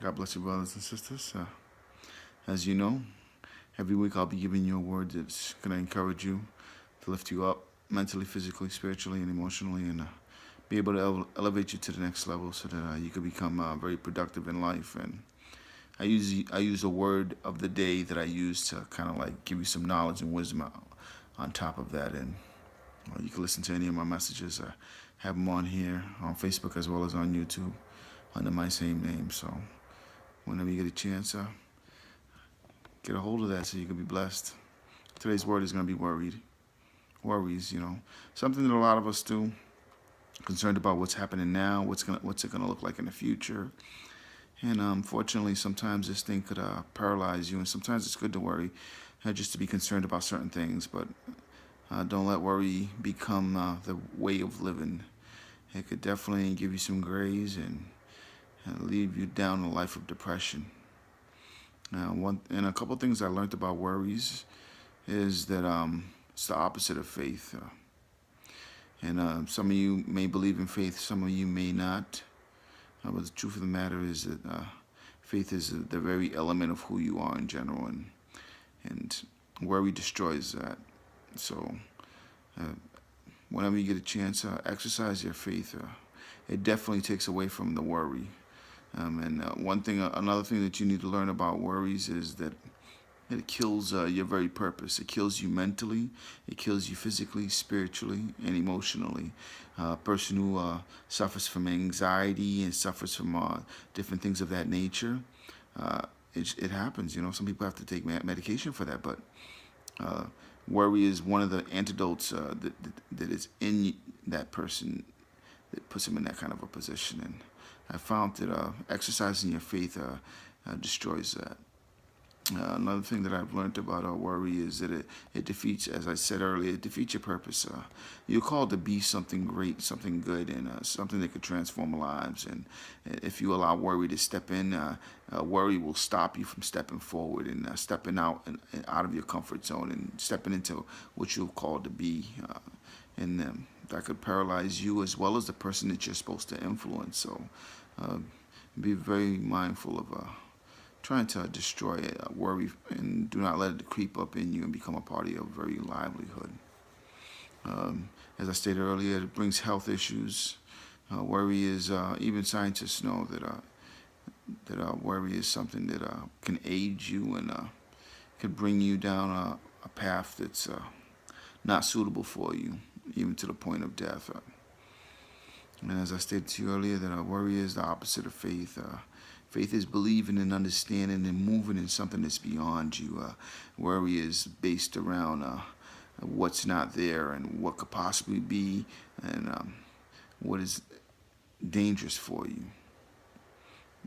God bless you, brothers and sisters. As you know, every week I'll be giving you a word that's going to encourage you, to lift you up mentally, physically, spiritually, and emotionally, and be able to elevate you to the next level so that you can become very productive in life. And I use a word of the day that I use to kind of like give you some knowledge and wisdom on top of that. And you can listen to any of my messages. I have them on here on Facebook as well as on YouTube under my same name. So whenever you get a chance, get a hold of that so you can be blessed. Today's word is going to be worried. Worries, something that a lot of us do, concerned about what's happening now, what's it gonna look like in the future. And unfortunately, sometimes this thing could paralyze you, and sometimes it's good to worry, just to be concerned about certain things. But don't let worry become the way of living. It could definitely give you some grays and leave you down a life of depression. And a couple things I learned about worries is that it's the opposite of faith. And some of you may believe in faith, some of you may not. But the truth of the matter is that faith is the very element of who you are in general, and worry destroys that. So uh, whenever you get a chance, exercise your faith. It definitely takes away from the worry. And another thing that you need to learn about worries is that it kills your very purpose. It kills you mentally. It kills you physically, spiritually, and emotionally. A person who suffers from anxiety and suffers from different things of that nature, it happens. Some people have to take medication for that, but uh, worry is one of the antidotes that is in that person that puts him in that kind of a position. And I found that exercising your faith destroys that. Another thing that I've learned about worry is that it defeats, as I said earlier, it defeats your purpose. You're called to be something great, something good, and something that could transform lives. And if you allow worry to step in, worry will stop you from stepping forward and stepping and out of your comfort zone and stepping into what you're called to be. And that could paralyze you as well as the person that you're supposed to influence. So uh, be very mindful of trying to destroy it, worry, and do not let it creep up in you and become a part of your very livelihood. As I stated earlier, it brings health issues. Worry is, even scientists know that worry is something that can age you and can bring you down a path that's not suitable for you, even to the point of death. And as I stated to you earlier, that worry is the opposite of faith. Faith is believing and understanding and moving in something that's beyond you. Worry is based around what's not there and what could possibly be, and what is dangerous for you.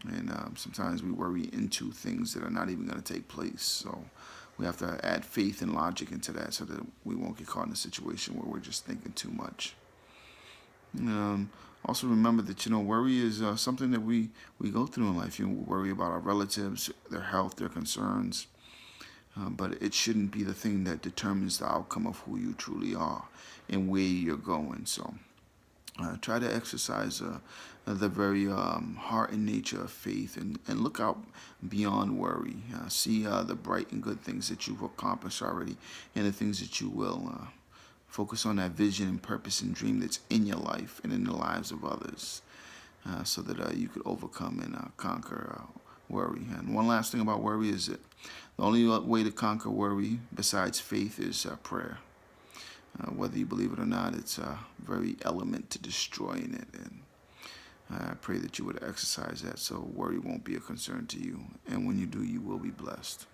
And sometimes we worry into things that are not even going to take place. So we have to add faith and logic into that so that we won't get caught in a situation where we're just thinking too much. Also remember that worry is something that we go through in life. You worry about our relatives, their health, their concerns, but it shouldn't be the thing that determines the outcome of who you truly are and where you're going. So try to exercise the very heart and nature of faith, and look out beyond worry. See the bright and good things that you've accomplished already and the things that you will. Focus on that vision and purpose and dream that's in your life and in the lives of others, so that you could overcome and conquer worry. And one last thing about worry is that the only way to conquer worry besides faith is prayer. Whether you believe it or not, it's a very element to destroying it. And I pray that you would exercise that so worry won't be a concern to you. And when you do, you will be blessed.